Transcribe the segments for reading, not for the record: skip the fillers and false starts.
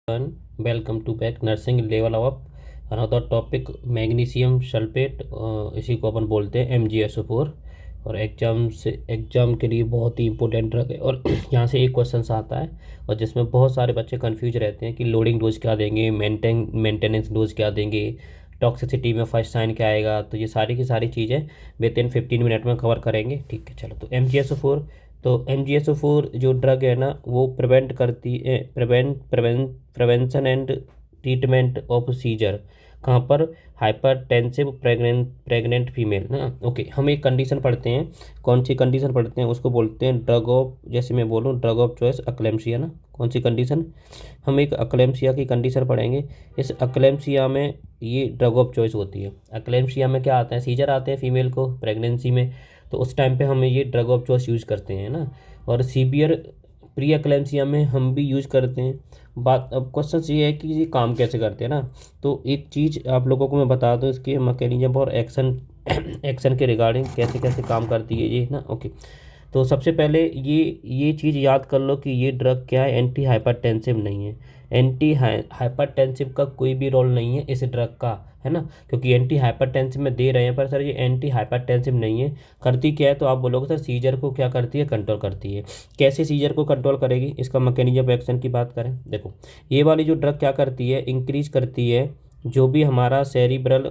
Welcome to back nursing level of another topic magnesium sulphate. इसी को अपन बोलते हैं MgSO4 और एग्जाम के लिए बहुत ही इंपॉर्टेंट ड्रग है। और यहाँ से एक क्वेश्चन आता है और जिसमें बहुत सारे बच्चे कंफ्यूज रहते हैं कि लोडिंग डोज क्या देंगे, मेंटेनेंस डोज क्या देंगे, टॉक्सिसिटी में फर्स्ट साइन क्या आएगा। तो ये सारी की सारी चीज़ें विद इन 15 मिनट में कवर करेंगे। ठीक है, चलो। तो MgSO4 जो ड्रग है ना, वो प्रिवेंट करती है, prevention and treatment of seizure. कहाँ पर? हाइपरटेंसिव प्रेग्नेंट फीमेल ना। ओके, हम एक कंडीशन पढ़ते हैं। कौन सी कंडीशन पढ़ते हैं? उसको बोलते हैं ड्रग ऑफ, जैसे मैं बोलूँ ड्रग ऑफ चॉइस अक्लेम्सिया ना। कौन सी कंडीशन? हम एक अक्लेम्सिया की कंडीशन पढ़ेंगे। इस अक्लेम्सिया में ये ड्रग ऑफ चॉइस होती है। अक्लेम्सिया में क्या आता है? सीजर आते हैं फीमेल को प्रेगनेंसी में, तो उस टाइम पे हम ये ड्रग ऑफ चॉइस यूज़ करते हैं ना। और सीवियर प्री एक्लेम्सिया में हम भी यूज़ करते हैं। बात अब क्वेश्चन ये है कि ये काम कैसे करते हैं ना। तो एक चीज़ आप लोगों को मैं बता दूं, इसके मैकेनिज्म और एक्शन एक्शन के रिगार्डिंग कैसे कैसे काम करती है ये ना। ओके, तो सबसे पहले ये चीज़ याद कर लो कि ये ड्रग क्या है, एंटी हाइपरटेंसिव नहीं है। एंटी हाइपरटेंसिव का कोई भी रोल नहीं है इस ड्रग का, है ना। क्योंकि एंटी हाइपरटेंसिव में दे रहे हैं, पर सर ये एंटी हाइपरटेंसिव नहीं है। करती क्या है? तो आप बोलोगे सर सीजर को क्या करती है? कंट्रोल करती है। कैसे सीजर को कंट्रोल करेगी? इसका मैकेनिज्म ऑफ एक्शन की बात करें, देखो ये वाली जो ड्रग क्या करती है, इंक्रीज करती है जो भी हमारा सेरिब्रल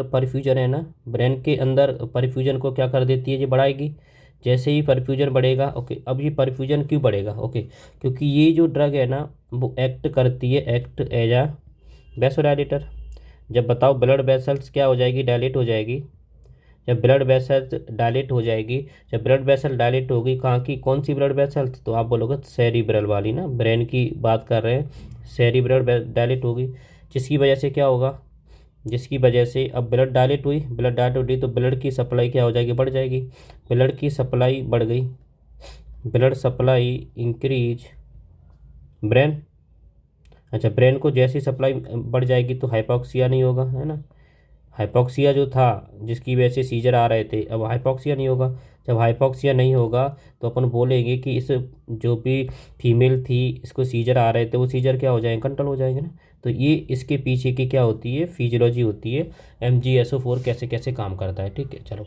परफ्यूजन है ना, ब्रेन के अंदर परफ्यूजन को क्या कर देती है? ये बढ़ाएगी। जैसे ही परफ्यूजन बढ़ेगा, ओके, अब ये परफ्यूजन क्यों बढ़ेगा? ओके, क्योंकि ये जो ड्रग है ना, वो एक्ट करती है, एक्ट एज आ वैसोडाइलेटर। जब बताओ ब्लड वेसल्स क्या हो जाएगी? डायलेट हो जाएगी। जब ब्लड वेसल्स डायलेट हो जाएगी, जब ब्लड वेसल डायलेट होगी, कहाँ की? कौन सी ब्लड वेसल्स? तो आप बोलोगे सेरिब्रल वाली ना, ब्रेन की बात कर रहे हैं। सेरिब्रल डायलेट होगी, जिसकी वजह से क्या होगा? जिसकी वजह से अब ब्लड डायलेट हुई तो ब्लड की सप्लाई क्या हो जाएगी? बढ़ जाएगी। ब्लड की सप्लाई बढ़ गई, ब्लड सप्लाई इंक्रीज ब्रेन। अच्छा, ब्रेन को जैसी सप्लाई बढ़ जाएगी तो हाइपोक्सिया नहीं होगा, है ना। हाइपोक्सिया जो था जिसकी वजह से सीजर आ रहे थे, अब हाइपोक्सिया नहीं होगा। जब हाइपोक्सिया नहीं होगा तो अपन बोलेंगे कि इस जो भी फीमेल थी इसको सीजर आ रहे थे, वो सीजर क्या हो जाएंगे? कंट्रोल हो जाएंगे ना। तो ये इसके पीछे की क्या होती है? फिजियोलॉजी होती है। MgSO4 कैसे कैसे काम करता है। ठीक है, चलो।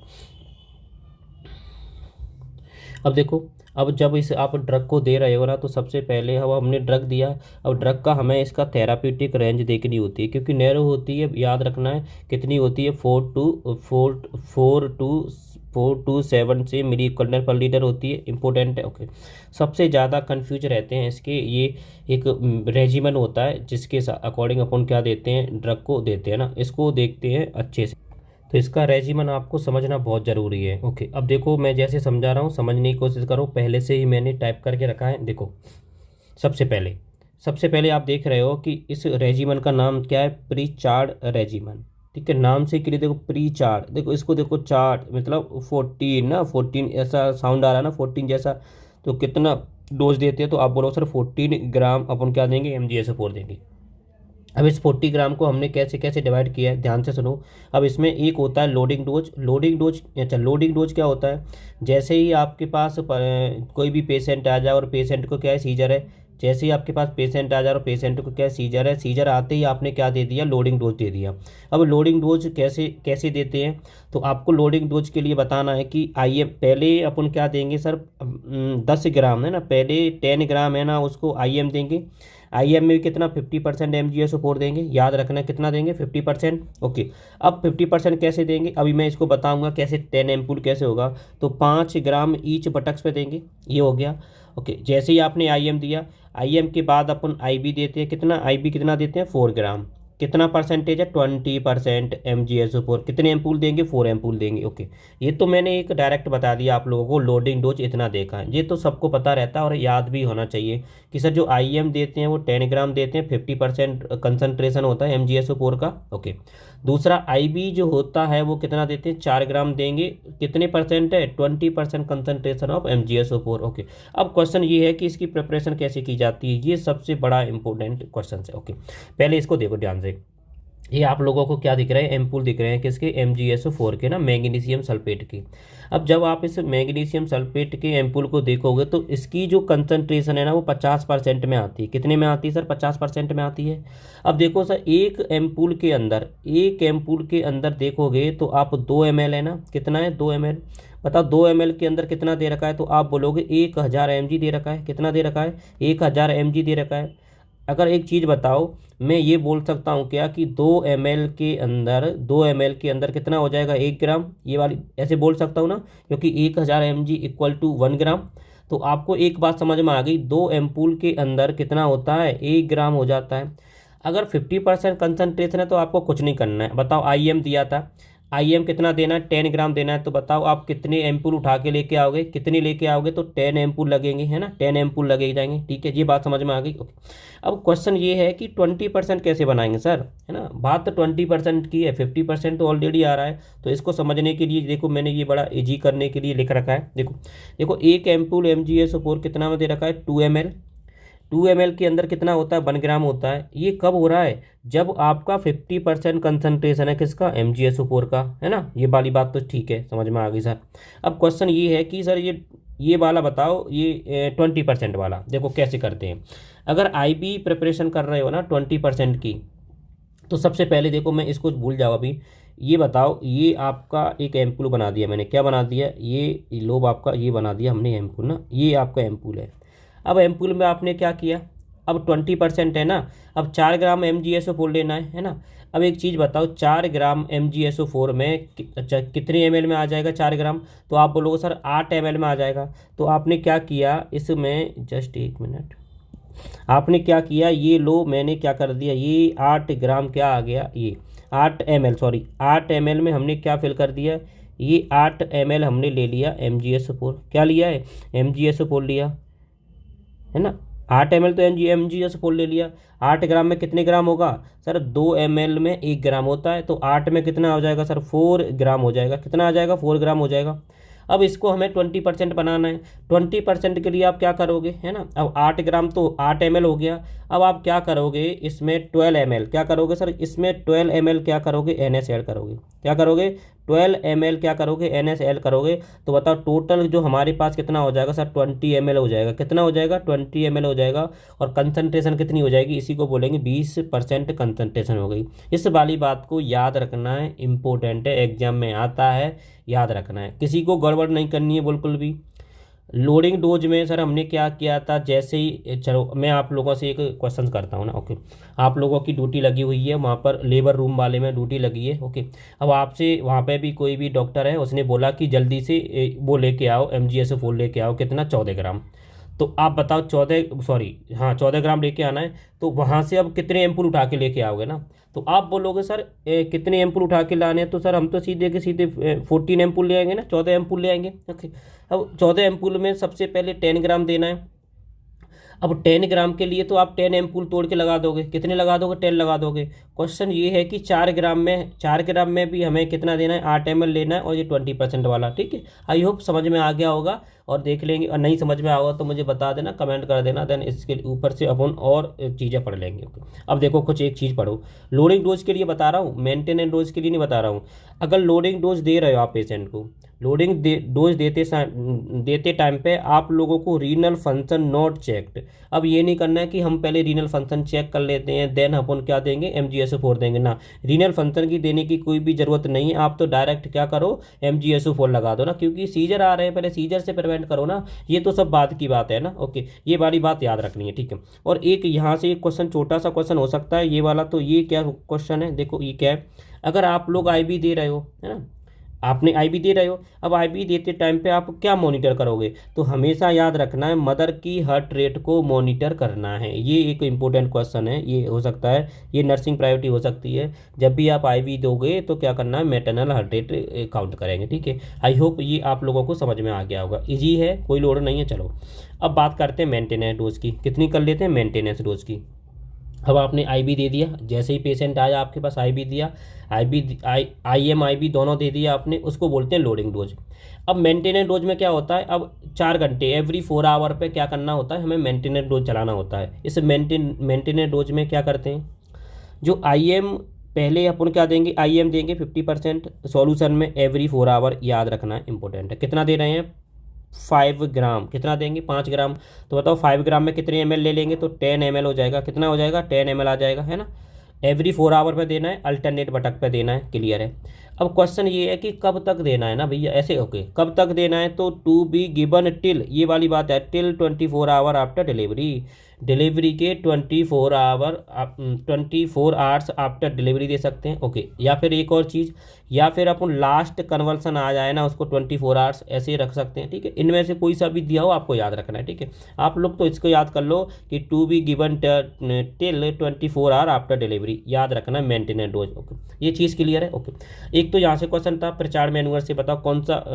अब देखो, अब जब इस आप ड्रग को दे रहे हो ना, तो सबसे पहले अब हमने ड्रग दिया। अब ड्रग का हमें इसका थेराप्यूटिक रेंज देखनी होती है, क्योंकि नैरो होती है, याद रखना है। कितनी होती है? 4 to 7 से मिली इक्वल पर लीटर होती है। इंपॉर्टेंट है। ओके, सबसे ज़्यादा कन्फ्यूज रहते हैं इसके, ये एक रेजिमन होता है जिसके अकॉर्डिंग अपन क्या देते हैं? ड्रग को देते हैं ना। इसको देखते हैं अच्छे से। तो इसका रेजिमन आपको समझना बहुत ज़रूरी है। ओके, अब देखो मैं जैसे समझा रहा हूँ, समझने की कोशिश करो। पहले से ही मैंने टाइप करके रखा है, देखो। सबसे पहले आप देख रहे हो कि इस रेजिमन का नाम क्या है? Pritchard regimen. ठीक है, नाम से के लिए देखो प्री चार्ड, देखो इसको देखो, चार्ड मतलब 14 ना, 14 ऐसा साउंड आ रहा है ना, 14 जैसा। तो कितना डोज देते हैं? तो आप बोलो सर 14 ग्राम अपन क्या देंगे? MgSO4 देंगे। अब इस 40 ग्राम को हमने कैसे कैसे डिवाइड किया है, ध्यान से सुनो। अब इसमें एक होता है लोडिंग डोज। अच्छा, लोडिंग डोज क्या होता है? जैसे ही आपके पास कोई भी पेशेंट आ जाए और पेशेंट को क्या है? सीजर है। जैसे ही आपके पास पेशेंट आ जाए और पेशेंट को क्या है? सीजर है। सीजर आते ही आपने क्या दे दिया? लोडिंग डोज दे दिया। अब लोडिंग डोज कैसे कैसे देते हैं? तो आपको लोडिंग डोज के लिए बताना है कि आइए पहले अपन क्या देंगे सर? 10 ग्राम है ना, पहले 10 ग्राम है ना, उसको IM देंगे। IM में भी कितना? 50% MgSO4 देंगे। याद रखना कितना देंगे? 50%। ओके, अब 50% कैसे देंगे? अभी मैं इसको बताऊंगा कैसे 10 एम्पूल कैसे होगा। तो 5 ग्राम ईच बटक्स पे देंगे, ये हो गया। ओके, जैसे ही आपने IM दिया, IM के बाद अपन IB देते हैं। कितना? IB कितना देते हैं? 4 ग्राम। कितना परसेंटेज है? 20% MgSO4। कितने एम्पूल देंगे? 4 एम्पूल देंगे। ओके, ये तो मैंने एक डायरेक्ट बता दिया आप लोगों को, लोडिंग डोज इतना देखा है, ये तो सबको पता रहता है और याद भी होना चाहिए कि सर जो IM देते हैं वो 10 ग्राम देते हैं, 50% कंसनट्रेशन होता है MgSO4 का। ओके, दूसरा IB जो होता है वो कितना देते हैं? 4 ग्राम देंगे। कितने परसेंट है? 20% कंसनट्रेशन ऑफ MgSO4। ओके, अब क्वेश्चन ये है कि इसकी प्रिपरेशन कैसे की जाती है, ये सबसे बड़ा इंपॉर्टेंट क्वेश्चन है। ओके, पहले इसको देखो ध्यान से। ये आप लोगों को क्या दिख रहे हैं, एम्पूल दिख रहे हैं किसके, MgSO4 के ना, मैग्नीशियम सल्फेट की। अब जब आप इस मैग्नीशियम सल्फेट के एम्पूल को देखोगे तो इसकी जो कंसंट्रेशन है ना वो 50% में आती है। कितने में आती है सर, 50% में आती है। अब देखो सर, एक एम्पूल के अंदर देखोगे तो आप 2 ml है ना, कितना है 2 ml। बताओ 2 ml के अंदर कितना दे रखा है, तो आप बोलोगे 1000 mg दे रखा है। कितना दे रखा है, 1000 mg दे रखा है। अगर एक चीज़ बताओ, मैं ये बोल सकता हूँ क्या कि 2 ml के अंदर कितना हो जाएगा, 1 ग्राम, ये वाली ऐसे बोल सकता हूँ ना, क्योंकि 1000 mg इक्वल टू 1 ग्राम। तो आपको एक बात समझ में आ गई, 2 एम्पूल के अंदर कितना होता है, 1 ग्राम हो जाता है। अगर 50% कंसनट्रेशन है तो आपको कुछ नहीं करना है। बताओ IM दिया था, IM कितना देना है, 10 ग्राम देना है। तो बताओ आप कितने एम्पूल उठा के लेके आओगे, कितने लेके आओगे, तो 10 एम्पूल लगेंगे, है ना, 10 एम्पूल लगे जाएंगे। ठीक है, ये बात समझ में आ गई। ओके, अब क्वेश्चन ये है कि 20% कैसे बनाएंगे सर, है ना। बात तो 20% की है, 50% तो ऑलरेडी आ रहा है। तो इसको समझने के लिए देखो, मैंने ये बड़ा इजी करने के लिए लिख रखा है। देखो देखो, एक एम्पूल MgSO4 कितना में दे रखा है, 2 ml। 2 ml के अंदर कितना होता है, 1 ग्राम होता है। ये कब हो रहा है, जब आपका 50% कंसनट्रेशन है किसका, MgSO4 का, है ना। ये वाली बात तो ठीक है, समझ में आ गई सर। अब क्वेश्चन ये है कि सर ये वाला बताओ, ये 20% वाला देखो कैसे करते हैं। अगर IB प्रिपरेशन कर रहे हो ना 20% की, तो सबसे पहले देखो, मैं इसको भूल जाओ अभी। ये बताओ, ये आपका एक एम्पूल बना दिया मैंने, क्या बना दिया, ये लोब आपका ये बना दिया हमने एम्पूल ना, ये आपका एम्पूल है। अब एम्पूल में आपने क्या किया, अब 20% है ना, अब 4 ग्राम MgSO4 लेना है ना। अब एक चीज़ बताओ, 4 ग्राम MgSO4 में अच्छा कितने ml में आ जाएगा 4 ग्राम, तो आप बोलोगे सर 8 ml में आ जाएगा। तो आपने क्या किया इसमें, जस्ट एक मिनट, आपने क्या किया, ये लो मैंने क्या कर दिया, ये 8 ग्राम क्या आ गया, ये 8 ml, सॉरी 8 ml में हमने क्या फिल कर दिया, ये 8 ml हमने ले लिया MgSO4। क्या लिया है, MgSO4 लिया, है ना। 8 ml तो MgSO4 ले लिया। 8 ग्राम में कितने ग्राम होगा सर, 2 ml में 1 ग्राम होता है। तो 8 में कितना हो जाएगा सर, 4 ग्राम हो जाएगा। कितना आ जाएगा, 4 ग्राम हो जाएगा। अब इसको हमें 20% बनाना है। 20% के लिए आप क्या करोगे, है ना। अब 8 ग्राम तो 8 ml हो गया। अब आप क्या करोगे, इसमें 12 ml क्या करोगे सर, इसमें 12 ml क्या करोगे, NS ऐड करोगे। क्या करोगे, 12 ml क्या करोगे, NS ऐड करोगे। तो बताओ टोटल जो हमारे पास कितना हो जाएगा सर, 20 ml हो जाएगा। कितना हो जाएगा, 20 ml हो जाएगा। और कंसनट्रेशन कितनी हो जाएगी, इसी को बोलेंगे 20% कंसनट्रेशन हो गई। इस वाली बात को याद रखना है, इंपॉर्टेंट है, एग्जाम में आता है, याद रखना है, किसी को गड़बड़ नहीं करनी है बिल्कुल भी। लोडिंग डोज में सर हमने क्या किया था, जैसे ही, चलो मैं आप लोगों से एक क्वेश्चन करता हूँ ना। ओके, आप लोगों की ड्यूटी लगी हुई है वहाँ पर, लेबर रूम वाले में ड्यूटी लगी है। ओके, अब आपसे वहाँ पे भी कोई भी डॉक्टर है, उसने बोला कि जल्दी से वो लेके आओ, MgSO4 लेके आओ, कितना 14 ग्राम। तो आप बताओ 14, सॉरी हाँ 14 ग्राम लेके आना है। तो वहाँ से अब कितने एम्पूल उठा के लेके आओगे ना। तो आप बोलोगे सर कितने एम्पूल उठा के लाने हैं, तो सर हम तो सीधे के सीधे 14 एम्पूल ले आएंगे ना, 14 एम्पूल ले आएंगे। ओके, अब 14 एम्पूल में सबसे पहले 10 ग्राम देना है। अब 10 ग्राम के लिए तो आप 10 एम्पूल तोड़ के लगा दोगे, कितने लगा दोगे, 10 लगा दोगे। क्वेश्चन ये है कि 4 ग्राम में भी हमें कितना देना है, 8 ml लेना है, और ये 20% वाला। ठीक है, आई होप समझ में आ गया होगा। और देख लेंगे, और नहीं समझ में आएगा तो मुझे बता देना, कमेंट कर देना, देन इसके ऊपर से अपन और चीज़ें पढ़ लेंगे। ओके, अब देखो कुछ एक चीज़ पढ़ो, लोडिंग डोज के लिए बता रहा हूँ, मेंटेनेंस डोज के लिए नहीं बता रहा हूँ। अगर लोडिंग डोज दे रहे हो आप पेशेंट को, डोज देते टाइम पे आप लोगों को रीनल फंक्शन नॉट चेक्ड। अब ये नहीं करना है कि हम पहले रीनल फंक्शन चेक कर लेते हैं देन अपन क्या देंगे, MgSO4 देंगे ना। रीनल फंक्शन की देने की कोई भी ज़रूरत नहीं है, आप तो डायरेक्ट क्या करो, MgSO4 लगा दो ना, क्योंकि सीजर आ रहे हैं, पहले सीजर से प्रिवेंट करो ना। ये तो सब बात की बात है ना। ओके, ये वाली बात याद रखनी है, ठीक है। और एक यहाँ से एक क्वेश्चन, छोटा सा क्वेश्चन हो सकता है ये वाला। तो ये क्या क्वेश्चन है, देखो ये क्या है। अगर आप लोग IB दे रहे हो, है ना, आपने IB दे रहे हो, अब IB देते टाइम पे आप क्या मॉनिटर करोगे, तो हमेशा याद रखना है मदर की हार्ट रेट को मॉनिटर करना है। ये एक इम्पोर्टेंट क्वेश्चन है, ये हो सकता है, ये नर्सिंग प्रायोरिटी हो सकती है। जब भी आप IB दोगे तो क्या करना है, मैटरनल हार्ट रेट काउंट करेंगे। ठीक है, आई होप ये आप लोगों को समझ में आ गया होगा, ईजी है, कोई लोड नहीं है। चलो अब बात करते हैं मेंटेनेंस डोज की, कितनी कर लेते हैं मेंटेनेंस डोज की। अब आपने IB दे दिया, जैसे ही पेशेंट आया आपके पास IB दिया, IM IB दोनों दे दिया आपने, उसको बोलते हैं लोडिंग डोज। अब मेंटेनेंस डोज में क्या होता है, अब 4 घंटे एवरी 4 आवर पे क्या करना होता है, हमें मेंटेनेंस डोज चलाना होता है। इस मेंटेनेंस डोज में क्या करते हैं, जो IM पहले अपन क्या देंगे, IM देंगे 50%, सॉल्यूशन में एवरी 4 आवर याद रखना है, इंपॉर्टेंट है। कितना दे रहे हैं, 5 ग्राम, कितना देंगे, 5 ग्राम। तो बताओ 5 ग्राम में कितने ml ले लेंगे, तो 10 ml हो जाएगा, कितना हो जाएगा, 10 ml आ जाएगा, है ना। एवरी 4 आवर पे देना है, अल्टरनेट बटक पे देना है, क्लियर है। अब क्वेश्चन ये है कि कब तक देना है ना भैया, ऐसे ओके, कब तक देना है, तो टू बी गिवन टिल, ये वाली बात है, till 24 hour after delivery, delivery के 24 आवर्स आफ्टर डिलीवरी दे सकते हैं, ओके। या फिर एक और चीज़, या फिर अपन लास्ट कन्वर्सन आ जाए ना उसको 24 आवर्स ऐसे ही रख सकते हैं, ठीक है। इनमें से कोई सा भी दिया हो आपको याद रखना है, ठीक है। आप लोग तो इसको याद कर लो कि to be given till 24 hour after delivery, याद रखना है मेंटेनेंस डोज, ओके। ये चीज़ क्लियर है, ओके। एक तो यहाँ से क्वेश्चन था प्रिचार्ड मैनुअल से, बताओ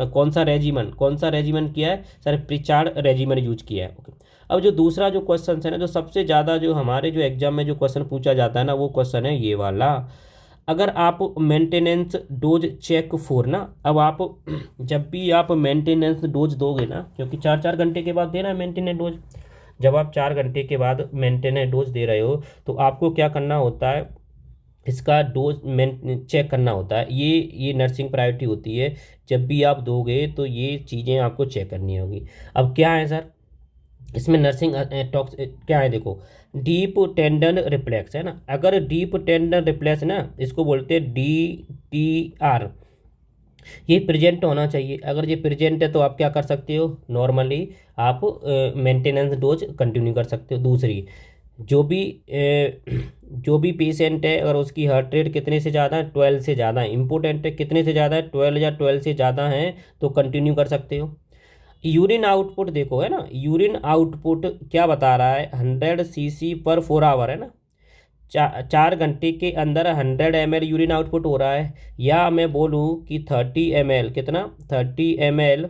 कौन सा रेजिमेंट किया है सर, प्रिचार्ड रेजिमेंट यूज किया है, ओके। अब जो दूसरा जो क्वेश्चन है ना, जो सबसे ज़्यादा जो हमारे जो एग्जाम में जो क्वेश्चन पूछा जाता है ना, वो क्वेश्चन है ये वाला। अगर आप मेंटेनेंस डोज चेक फॉर ना, अब आप जब भी आप मेंटेनेंस डोज दोगे ना, क्योंकि 4-4 घंटे के बाद देना है मेंटेनेंस डोज, जब आप 4 घंटे के बाद मेंटेनेंस डोज दे रहे हो तो आपको क्या करना होता है, इसका डोज चेक करना होता है। ये नर्सिंग प्रायोरिटी होती है, जब भी आप दोगे तो ये चीज़ें आपको चेक करनी होगी। अब क्या है सर इसमें नर्सिंग टॉक्स क्या है, देखो डीप टेंडन रिफ्लेक्स है ना, अगर डीप टेंडन रिफ्लेक्स ना, इसको बोलते हैं DTR, ये प्रेजेंट होना चाहिए। अगर ये प्रेजेंट है तो आप क्या कर सकते हो, नॉर्मली आप मेंटेनेंस डोज कंटिन्यू कर सकते हो। दूसरी, जो भी जो भी पेशेंट है अगर उसकी हार्ट रेट कितने से ज़्यादा है, 12 से ज़्यादा है, इंपॉर्टेंट है, कितने से ज़्यादा है, 12 या 12 से ज़्यादा है तो कंटिन्यू कर सकते हो। यूरिन आउटपुट देखो, है ना, यूरिन आउटपुट क्या बता रहा है, 100 cc/4 आवर, है ना। 4 घंटे के अंदर 100 ml यूरिन आउटपुट हो रहा है, या मैं बोलूँ कि 30 ml, कितना, 30 ml,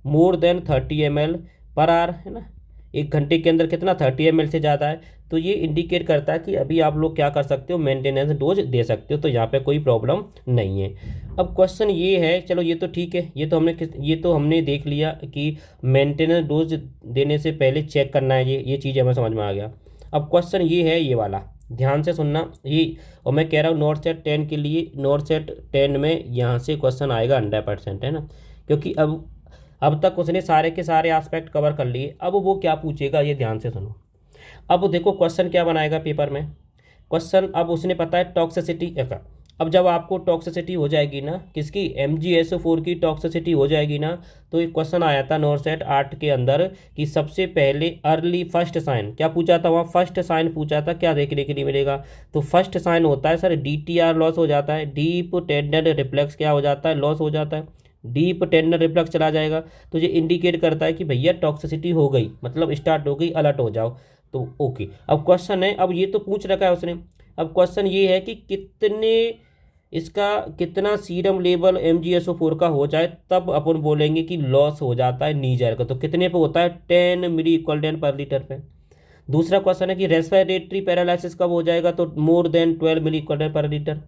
मोर देन 30 ml/आवर, है ना। 1 घंटे के अंदर कितना, 30 ml से ज़्यादा है, तो ये इंडिकेट करता है कि अभी आप लोग क्या कर सकते हो, मेंटेनेंस डोज दे सकते हो, तो यहाँ पे कोई प्रॉब्लम नहीं है। अब क्वेश्चन ये है, चलो ये तो ठीक है, ये तो हमने देख लिया कि मेंटेनेंस डोज देने से पहले चेक करना है, ये चीज़ हमें समझ में आ गया। अब क्वेश्चन ये है, ये वाला ध्यान से सुनना ये, और मैं कह रहा हूँ नॉट सेट 10 के लिए, नॉट सेट 10 में यहाँ से क्वेश्चन आएगा 100%, है ना, क्योंकि अब तक उसने सारे के सारे एस्पेक्ट कवर कर लिए। अब वो क्या पूछेगा ये ध्यान से सुनो। अब देखो क्वेश्चन क्या बनाएगा पेपर में, क्वेश्चन अब उसने पता है टॉक्सिसिटी का। अब जब आपको टॉक्सिसिटी हो जाएगी ना, किसकी, MgSO4 की टॉक्सिसिटी हो जाएगी ना, तो एक क्वेश्चन आया था नॉर्सेट 8 के अंदर कि सबसे पहले अर्ली फर्स्ट साइन क्या पूछा था, वहाँ फर्स्ट साइन पूछा था, क्या देखने के लिए मिलेगा, तो फर्स्ट साइन होता है सर DTR लॉस हो जाता है, डीप टेंडन रिफ्लेक्स क्या हो जाता है, लॉस हो जाता है, डीप टेंडन रिफ्लेक्स चला जाएगा, तो ये इंडिकेट करता है कि भैया टॉक्सिसिटी हो गई, मतलब स्टार्ट हो गई, अलर्ट हो जाओ, तो ओके। अब क्वेश्चन है, अब ये तो पूछ रखा है उसने, अब क्वेश्चन ये है कि कितना सीरम लेवल MgSO4 का हो जाए तब अपन बोलेंगे कि लॉस हो जाता है नीजर का, तो कितने पे होता है, 10 मिली इक्वल पर लीटर पे। दूसरा क्वेश्चन है कि रेस्पिरेटरी पैरालिसिस कब हो जाएगा, तो मोर देन 12 मिली इक्वल पर लीटर।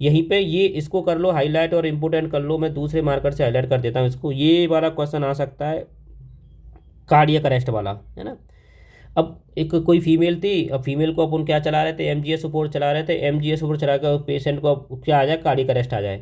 यहीं पे ये इसको कर लो हाईलाइट और इम्पोर्टेंट कर लो, मैं दूसरे मार्कर से हाईलाइट कर देता हूँ इसको, ये वाला क्वेश्चन आ सकता है कार्डियक अरेस्ट वाला, है ना। अब एक कोई फीमेल थी, अब फीमेल को अपन क्या चला रहे थे, MgSO4 चला रहे थे, MgSO4 चला कर पेशेंट को अब क्या आ जाए, कार्डियक अरेस्ट आ जाए।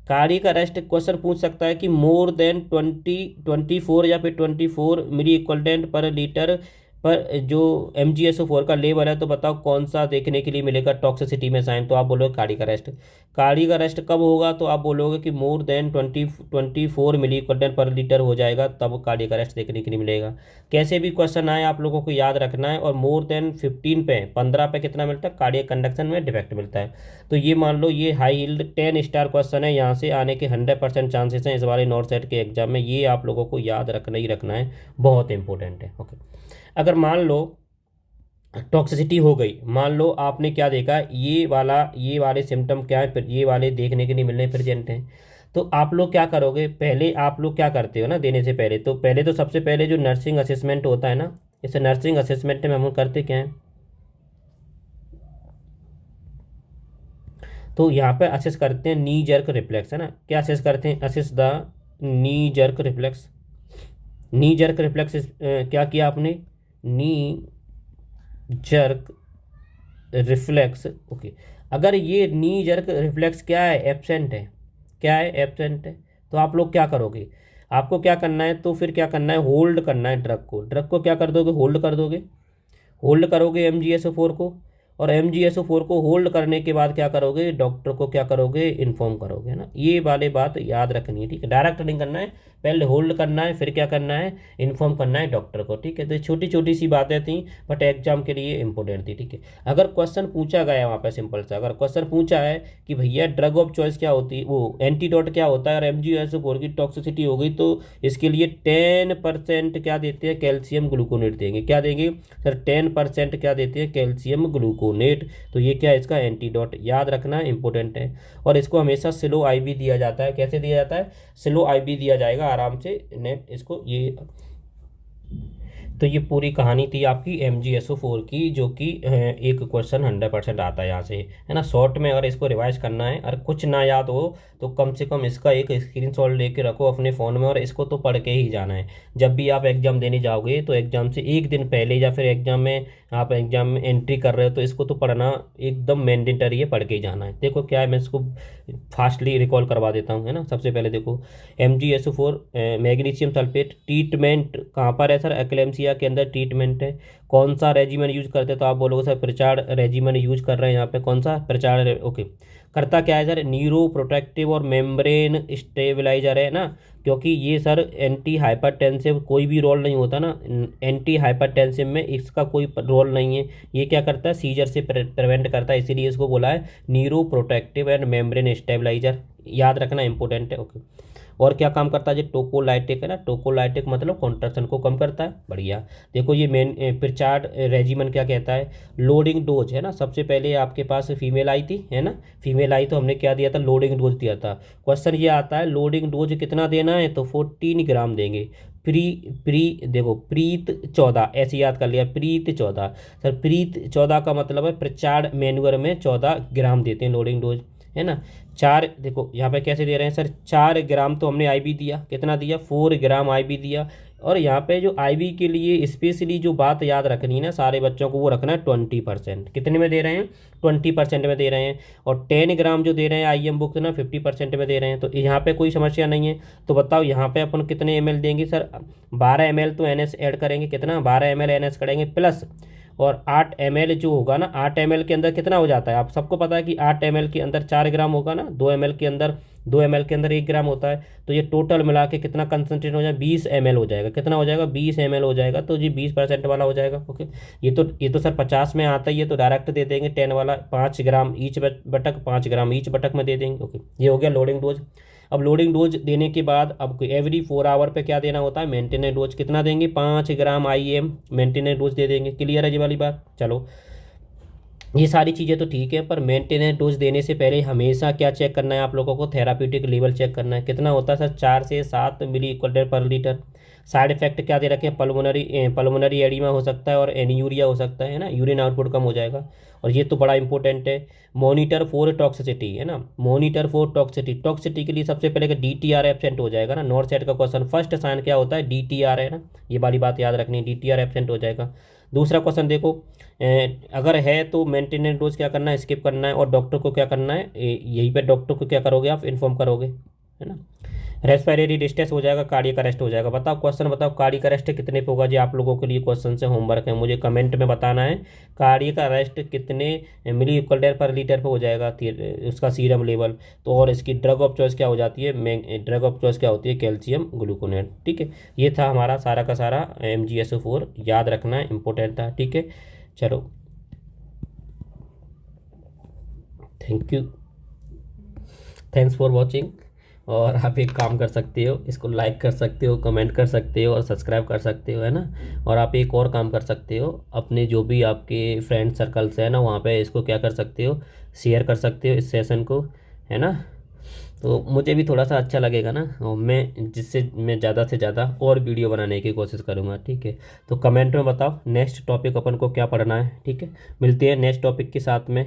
कार्डियक अरेस्ट क्वेश्चन पूछ सकता है कि मोर देन 24 या फिर 24 मिली इक्वल पर लीटर पर जो MgSO4 का लेवल है, तो बताओ कौन सा देखने के लिए मिलेगा टॉक्सिसिटी में साइन, तो आप बोलोगे कार्डियक अरेस्ट। कार्डियक अरेस्ट कब होगा, तो आप बोलोगे कि मोर देन 24 मिली इक्वल पर लीटर हो जाएगा, तब कार्डियक अरेस्ट देखने के लिए मिलेगा। कैसे भी क्वेश्चन आए आप लोगों को याद रखना है, और मोर देन 15 पे कितना मिलता है, कार्डियक कंडक्शन में डिफेक्ट मिलता है। तो ये मान लो ये हाई यील्ड 10 स्टार क्वेश्चन है, यहाँ से आने के 100% चांसेस हैं इस वाले नॉर्थ सेट के एग्जाम में, ये आप लोगों को याद रखना ही रखना है, बहुत इंपॉर्टेंट है, ओके। अगर मान लो टॉक्सिसिटी हो गई, मान लो आपने क्या देखा, ये वाले सिम्टम क्या है, ये वाले देखने के नहीं मिलने प्रेजेंट हैं, तो आप लोग क्या करोगे, पहले आप लोग क्या करते हो ना देने से पहले, तो सबसे पहले जो नर्सिंग असेसमेंट होता है ना, इस नर्सिंग असेसमेंट में हम करते क्या हैं, तो यहाँ पे असेस करते हैं नी जर्क रिफ्लेक्स, है ना, क्या असेस करते हैं, assess the knee jerk reflex. Knee jerk reflex क्या किया आपने, नी जर्क रिफ्लेक्स, ओके। अगर ये नी जर्क रिफ्लेक्स क्या है, एब्सेंट है, क्या है, एब्सेंट है, तो आप लोग क्या करोगे, आपको क्या करना है, तो फिर क्या करना है, होल्ड करना है ड्रग को क्या कर दोगे, होल्ड कर दोगे, होल्ड करोगे MgSO4 को। और MgSO4 को होल्ड करने के बाद क्या करोगे, डॉक्टर को क्या करोगे, इन्फॉर्म करोगे, है ना। ये वाले बात याद रखनी है, ठीक है। डायरेक्ट नहीं करना है, पहले होल्ड करना है, फिर क्या करना है, इन्फॉर्म करना है डॉक्टर को, ठीक है। तो छोटी छोटी सी बातें थी, बट एग्जाम के लिए इंपॉर्टेंट थी, ठीक है। अगर क्वेश्चन पूछा गया वहाँ पे सिंपल सा, अगर क्वेश्चन पूछा है कि भैया ड्रग ऑफ चॉइस क्या होती है, वो एंटीडोट क्या होता है, और MgSO4 की टॉक्सिसिटी हो गई, तो इसके लिए 10% क्या देते हैं, कैल्शियम ग्लूकोनेट देंगे। क्या देंगे सर, 10% क्या देते हैं, कैल्शियम ग्लूकोनेट। तो ये क्या है, इसका एंटीडोट, याद रखना इंपॉर्टेंट है। और इसको हमेशा स्लो IV दिया जाता है। कैसे दिया जाता है, स्लो IV दिया जाएगा आराम से, नेट इसको ये। तो ये पूरी कहानी थी आपकी MgSO4 की, जो कि एक क्वेश्चन 100% आता है यहाँ से, है ना। शॉर्ट में अगर इसको रिवाइज करना है और कुछ ना याद हो तो कम से कम इसका एक स्क्रीनशॉट लेके रखो अपने फ़ोन में, और इसको तो पढ़ के ही जाना है। जब भी आप एग्ज़ाम देने जाओगे तो एग्ज़ाम से एक दिन पहले, या फिर एग्ज़ाम में आप एग्ज़ाम में एंट्री कर रहे हो, तो इसको तो पढ़ना एकदम मैंडेटरी है, पढ़ के ही जाना है। देखो क्या है, मैं इसको फास्टली रिकॉल करवा देता हूँ, है ना। सबसे पहले देखो, MgSO4 मैग्नीशियम सल्फेट ट्रीटमेंट कहाँ पर है सर, एक्लेम्सिया के अंदर ट्रीटमेंट है। कौन सा रेजिमेंट यूज करते हैं, तो आप बोलोगे सर प्रचार रेजिमेंट यूज कर रहे हैं यहाँ पे, कौन सा प्रचार, ओके। करता क्या है सर, न्यूरो प्रोटेक्टिव और मेम्ब्रेन स्टेबलाइजर है ना, क्योंकि ये सर एंटी हाइपरटेंसिव कोई भी रोल नहीं होता ना, एंटी हाइपरटेंसिव में इसका कोई रोल नहीं है। ये क्या करता है, सीजर से प्रिवेंट करता है, इसीलिए इसको बोला है neuro protective and membrane stabiliser, याद रखना इंपॉर्टेंट है, ओके। और क्या काम करता है, जो टोकोलाइटिक है ना, टोकोलाइटिक मतलब कॉन्ट्रैक्शन को कम करता है, बढ़िया। देखो ये मेन प्रिचार्ड रेजिमेंट क्या कहता है, लोडिंग डोज, है ना। सबसे पहले आपके पास फीमेल आई थी, है ना, फीमेल आई तो हमने क्या दिया था, लोडिंग डोज दिया था। क्वेश्चन ये आता है लोडिंग डोज कितना देना है, तो 14 ग्राम देंगे। प्री प्री देखो, प्रीत 14 ऐसे याद कर लिया, प्रीत 14 सर, प्रीत 14 का मतलब है प्रचार मैनुअर में 14 ग्राम देते हैं लोडिंग डोज, है ना। 4 देखो यहाँ पे कैसे दे रहे हैं सर, 4 ग्राम तो हमने IV दिया, कितना दिया, 4 ग्राम IV दिया। और यहाँ पे जो IV के लिए स्पेशली जो बात याद रखनी है ना सारे बच्चों को, वो रखना है 20%। कितने में दे रहे हैं, 20% में दे रहे हैं। और 10 ग्राम जो दे रहे हैं IM बुक ना 50% में दे रहे हैं, तो यहाँ पे कोई समस्या नहीं है। तो बताओ यहाँ पे अपन कितने ml देंगे सर, 12 ml तो NS ऐड करेंगे, कितना, 12 ml NS करेंगे, प्लस और 8 ml जो होगा ना, 8 ml के अंदर कितना हो जाता है, आप सबको पता है कि 8 ml के अंदर 4 ग्राम होगा ना, 2 ml के अंदर 1 ग्राम होता है। तो ये टोटल मिला के कितना कंसनट्रेट हो जाएगा, 20 ml हो जाएगा, कितना हो जाएगा, 20 ml हो जाएगा। तो जी 20% वाला हो जाएगा, ओके। ये तो सर 50 में आता ही है, तो डायरेक्ट दे देंगे 10 वाला, 5 ग्राम ईच बटक, 5 ग्राम ईच बटक में दे देंगे, ओके। ये हो गया लोडिंग डोज। अब लोडिंग डोज देने के बाद अब एवरी 4 आवर पे क्या देना होता है, मेंटेनेंस डोज कितना देंगे, 5 ग्राम IM मेंटेनेंस डोज दे देंगे। क्लियर है ये वाली बात, चलो। ये सारी चीज़ें तो ठीक है, पर मेंटेनेंस डोज देने से पहले हमेशा क्या चेक करना है आप लोगों को, थेराप्यूटिक लेवल चेक करना है, कितना होता है सर, 4 से 7 मिली/लीटर। साइड इफेक्ट क्या दे रखे हैं, पल्मोनरी एडिमा हो सकता है, और एनीयूरिया हो सकता है ना, यूरिन आउटपुट कम हो जाएगा। और ये तो बड़ा इंपॉर्टेंट है, मॉनिटर फॉर टॉक्सिसिटी, है ना, मॉनिटर फॉर टॉक्सिसिटी। टॉक्सिसिटी के लिए सबसे पहले DTR एब्सेंट हो जाएगा ना, नॉर्थ साइड का क्वेश्चन फर्स्ट साइन क्या होता है, DTR है ना, ये वाली बात याद रखनी है, DTR एब्सेंट हो जाएगा। दूसरा क्वेश्चन देखो, अगर है तो मेंटेनेंस डोज क्या करना है, स्किप करना है, और डॉक्टर को क्या करना है, यहीं पे डॉक्टर को क्या करोगे, आप इन्फॉर्म करोगे, है ना। रेस्पिरेटरी डिस्ट्रेस हो जाएगा, कार्डियक अरेस्ट हो जाएगा। बताओ क्वेश्चन, बताओ कार्डियक अरेस्ट कितने पे होगा जी, आप लोगों के लिए क्वेश्चन से होमवर्क है, मुझे कमेंट में बताना है, कार्डियक अरेस्ट कितने मिली/लीटर पे हो जाएगा उसका सीरम लेवल। तो और इसकी ड्रग ऑफ चॉइस क्या हो जाती है, ड्रग ऑफ चॉइस क्या होती है, कैल्शियम ग्लूकोनेट, ठीक है। ये था हमारा सारा का सारा MgSO4, याद रखना है, इंपॉर्टेंट था, ठीक है। चलो, thank you, thanks for watching. और आप एक काम कर सकते हो, इसको लाइक कर सकते हो, कमेंट कर सकते हो, और सब्सक्राइब कर सकते हो, है ना। और आप एक और काम कर सकते हो, अपने जो भी आपके फ्रेंड सर्कल्स है ना, वहाँ पे इसको क्या कर सकते हो, शेयर कर सकते हो इस सेशन को, है ना। तो मुझे भी थोड़ा सा अच्छा लगेगा ना, और मैं जिससे मैं ज़्यादा से ज़्यादा और वीडियो बनाने की कोशिश करूँगा, ठीक है। तो कमेंट में बताओ नेक्स्ट टॉपिक अपन को क्या पढ़ना है, ठीक है। मिलते हैं नेक्स्ट टॉपिक के साथ में।